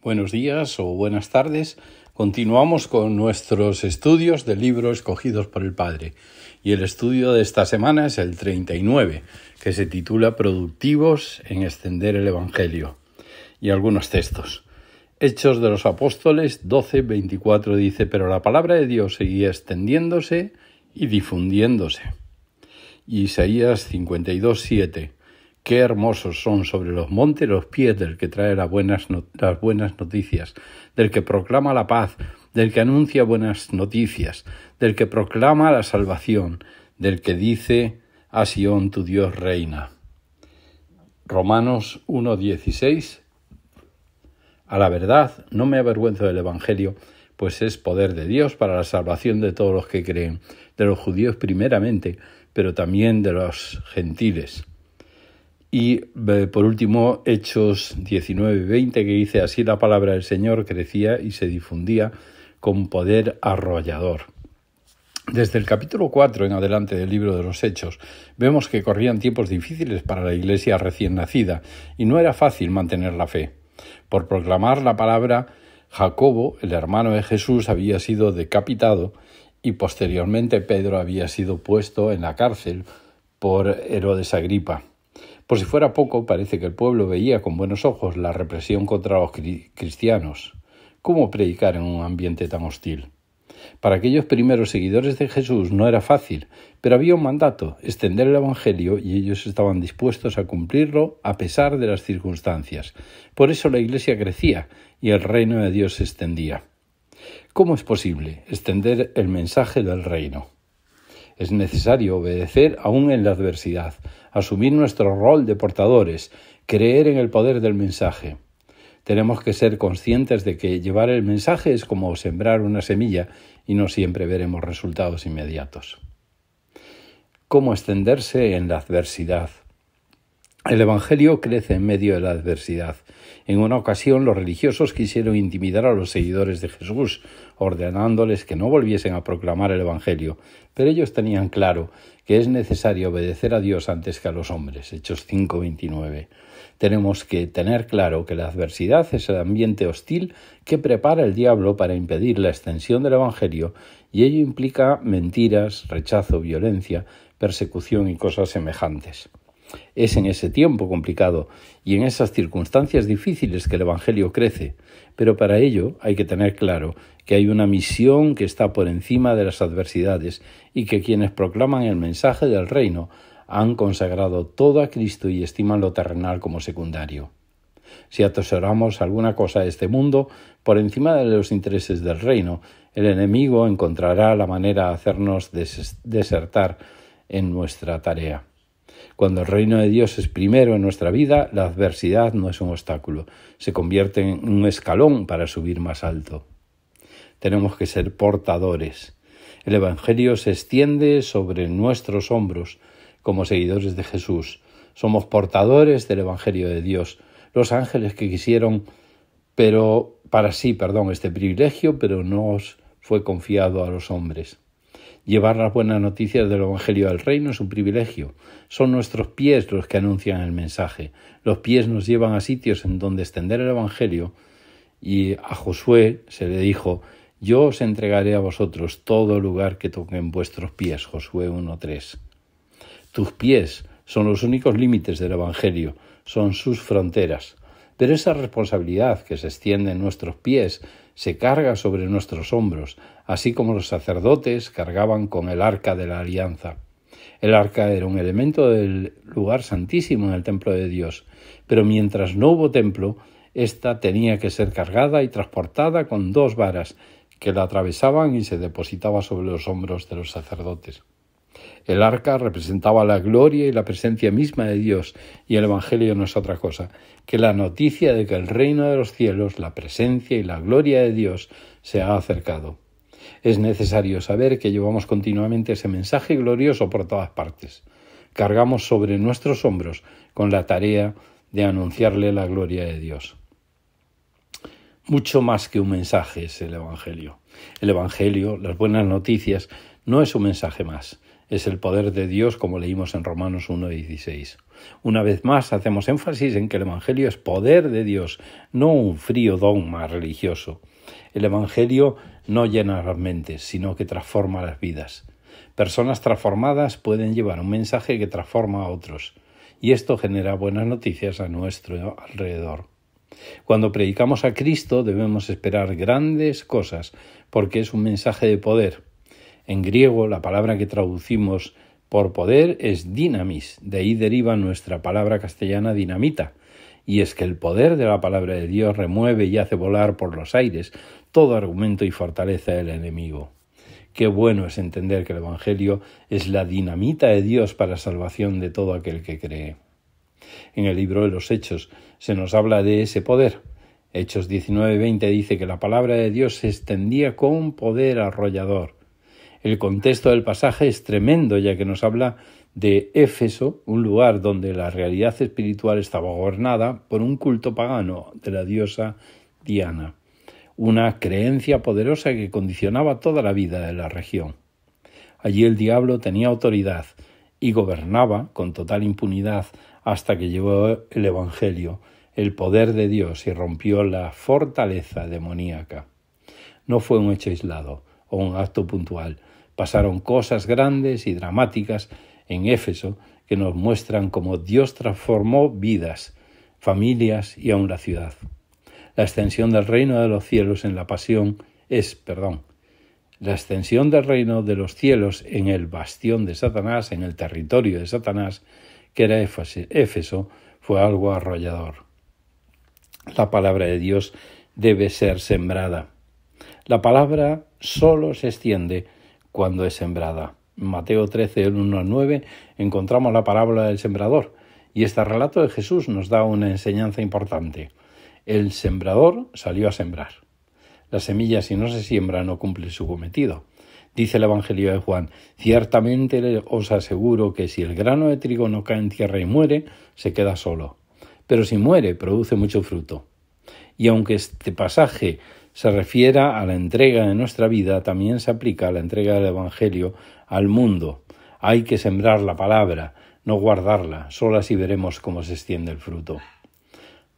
Buenos días o buenas tardes. Continuamos con nuestros estudios del libro Escogidos por el Padre. Y el estudio de esta semana es el 39, que se titula Productivos en extender el Evangelio. Y algunos textos. Hechos de los Apóstoles 12:24 dice: pero la palabra de Dios seguía extendiéndose y difundiéndose. Y Isaías 52:7. Qué hermosos son sobre los montes los pies del que trae las buenas noticias, del que proclama la paz, del que anuncia buenas noticias, del que proclama la salvación, del que dice: a Sión tu Dios reina. Romanos 1:16. A la verdad, no me avergüenzo del Evangelio, pues es poder de Dios para la salvación de todos los que creen, de los judíos primeramente, pero también de los gentiles. Y por último, Hechos 19:20, que dice: así la palabra del Señor crecía y se difundía con poder arrollador. Desde el capítulo 4 en adelante del libro de los Hechos, vemos que corrían tiempos difíciles para la iglesia recién nacida y no era fácil mantener la fe. Por proclamar la palabra, Jacobo, el hermano de Jesús, había sido decapitado y posteriormente Pedro había sido puesto en la cárcel por Herodes Agripa. Por si fuera poco, parece que el pueblo veía con buenos ojos la represión contra los cristianos. ¿Cómo predicar en un ambiente tan hostil? Para aquellos primeros seguidores de Jesús no era fácil, pero había un mandato: extender el Evangelio, y ellos estaban dispuestos a cumplirlo a pesar de las circunstancias. Por eso la Iglesia crecía y el reino de Dios se extendía. ¿Cómo es posible extender el mensaje del reino? Es necesario obedecer aún en la adversidad, asumir nuestro rol de portadores, creer en el poder del mensaje. Tenemos que ser conscientes de que llevar el mensaje es como sembrar una semilla y no siempre veremos resultados inmediatos. ¿Cómo extenderse en la adversidad? El Evangelio crece en medio de la adversidad. En una ocasión, los religiosos quisieron intimidar a los seguidores de Jesús, ordenándoles que no volviesen a proclamar el Evangelio, pero ellos tenían claro que es necesario obedecer a Dios antes que a los hombres. Hechos 5:29. Tenemos que tener claro que la adversidad es el ambiente hostil que prepara el diablo para impedir la extensión del Evangelio, y ello implica mentiras, rechazo, violencia, persecución y cosas semejantes. Es en ese tiempo complicado y en esas circunstancias difíciles que el Evangelio crece, pero para ello hay que tener claro que hay una misión que está por encima de las adversidades y que quienes proclaman el mensaje del reino han consagrado todo a Cristo y estiman lo terrenal como secundario. Si atesoramos alguna cosa de este mundo por encima de los intereses del reino, el enemigo encontrará la manera de hacernos desertar en nuestra tarea. Cuando el reino de Dios es primero en nuestra vida, la adversidad no es un obstáculo, se convierte en un escalón para subir más alto. Tenemos que ser portadores. El Evangelio se extiende sobre nuestros hombros como seguidores de Jesús. Somos portadores del Evangelio de Dios. Los ángeles que quisieron este privilegio, pero no os fue confiado a los hombres. Llevar las buenas noticias del Evangelio del Reino es un privilegio. Son nuestros pies los que anuncian el mensaje. Los pies nos llevan a sitios en donde extender el Evangelio, y a Josué se le dijo: yo os entregaré a vosotros todo lugar que toquen vuestros pies. Josué 1:3. Tus pies son los únicos límites del Evangelio, son sus fronteras. Pero esa responsabilidad que se extiende en nuestros pies se carga sobre nuestros hombros, así como los sacerdotes cargaban con el arca de la alianza. El arca era un elemento del lugar santísimo en el templo de Dios, pero mientras no hubo templo, ésta tenía que ser cargada y transportada con 2 varas que la atravesaban y se depositaba sobre los hombros de los sacerdotes. El arca representaba la gloria y la presencia misma de Dios, y el Evangelio no es otra cosa que la noticia de que el reino de los cielos, la presencia y la gloria de Dios se ha acercado. Es necesario saber que llevamos continuamente ese mensaje glorioso por todas partes. Cargamos sobre nuestros hombros con la tarea de anunciarle la gloria de Dios. Mucho más que un mensaje es el Evangelio. El Evangelio, las buenas noticias, no es un mensaje más. Es el poder de Dios, como leímos en Romanos 1:16. Una vez más hacemos énfasis en que el Evangelio es poder de Dios, no un frío dogma religioso. El Evangelio no llena las mentes, sino que transforma las vidas. Personas transformadas pueden llevar un mensaje que transforma a otros, y esto genera buenas noticias a nuestro alrededor. Cuando predicamos a Cristo debemos esperar grandes cosas, porque es un mensaje de poder. En griego, la palabra que traducimos por poder es dinamis, de ahí deriva nuestra palabra castellana dinamita, y es que el poder de la palabra de Dios remueve y hace volar por los aires todo argumento y fortaleza del enemigo. Qué bueno es entender que el Evangelio es la dinamita de Dios para la salvación de todo aquel que cree. En el libro de los Hechos se nos habla de ese poder. Hechos 19:20 dice que la palabra de Dios se extendía con poder arrollador. El contexto del pasaje es tremendo, ya que nos habla de Éfeso, un lugar donde la realidad espiritual estaba gobernada por un culto pagano de la diosa Diana, una creencia poderosa que condicionaba toda la vida de la región. Allí el diablo tenía autoridad y gobernaba con total impunidad hasta que llegó el Evangelio, el poder de Dios, y rompió la fortaleza demoníaca. No fue un hecho aislado o un acto puntual. Pasaron cosas grandes y dramáticas en Éfeso que nos muestran cómo Dios transformó vidas, familias y aun la ciudad. La extensión del reino de los cielos en la pasión la extensión del reino de los cielos en el bastión de Satanás, en el territorio de Satanás, que era Éfeso, fue algo arrollador. La palabra de Dios debe ser sembrada. La palabra solo se extiende cuando es sembrada. En Mateo 13, 1-9, encontramos la parábola del sembrador, y este relato de Jesús nos da una enseñanza importante. El sembrador salió a sembrar. La semilla, si no se siembra, no cumple su cometido. Dice el Evangelio de Juan: ciertamente os aseguro que si el grano de trigo no cae en tierra y muere, se queda solo. Pero si muere, produce mucho fruto. Y aunque este pasaje se refiera a la entrega de nuestra vida, también se aplica a la entrega del Evangelio al mundo. Hay que sembrar la palabra, no guardarla, solo así veremos cómo se extiende el fruto.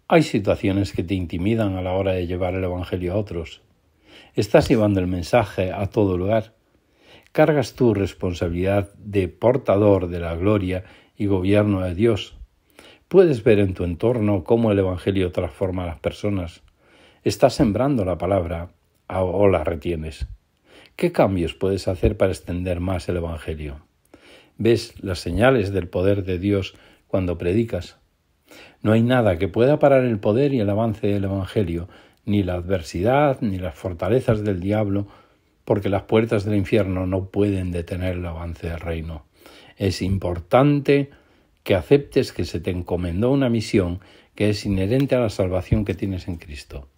Hay situaciones que te intimidan a la hora de llevar el Evangelio a otros. Estás llevando el mensaje a todo lugar. Cargas tu responsabilidad de portador de la gloria y gobierno de Dios. Puedes ver en tu entorno cómo el Evangelio transforma a las personas. ¿Estás sembrando la palabra o la retienes? ¿Qué cambios puedes hacer para extender más el Evangelio? ¿Ves las señales del poder de Dios cuando predicas? No hay nada que pueda parar el poder y el avance del Evangelio, ni la adversidad, ni las fortalezas del diablo, porque las puertas del infierno no pueden detener el avance del reino. Es importante que aceptes que se te encomendó una misión que es inherente a la salvación que tienes en Cristo.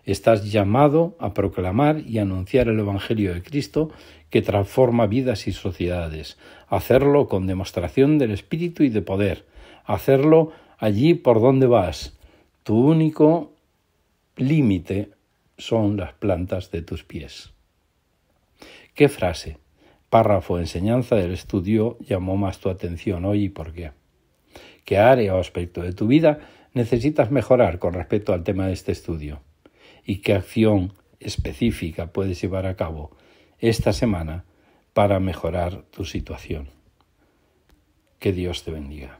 Estás llamado a proclamar y anunciar el Evangelio de Cristo que transforma vidas y sociedades. Hacerlo con demostración del Espíritu y de poder. Hacerlo allí por donde vas. Tu único límite son las plantas de tus pies. ¿Qué frase, párrafo, enseñanza del estudio llamó más tu atención hoy y por qué? ¿Qué área o aspecto de tu vida necesitas mejorar con respecto al tema de este estudio? ¿Y qué acción específica puedes llevar a cabo esta semana para mejorar tu situación? Que Dios te bendiga.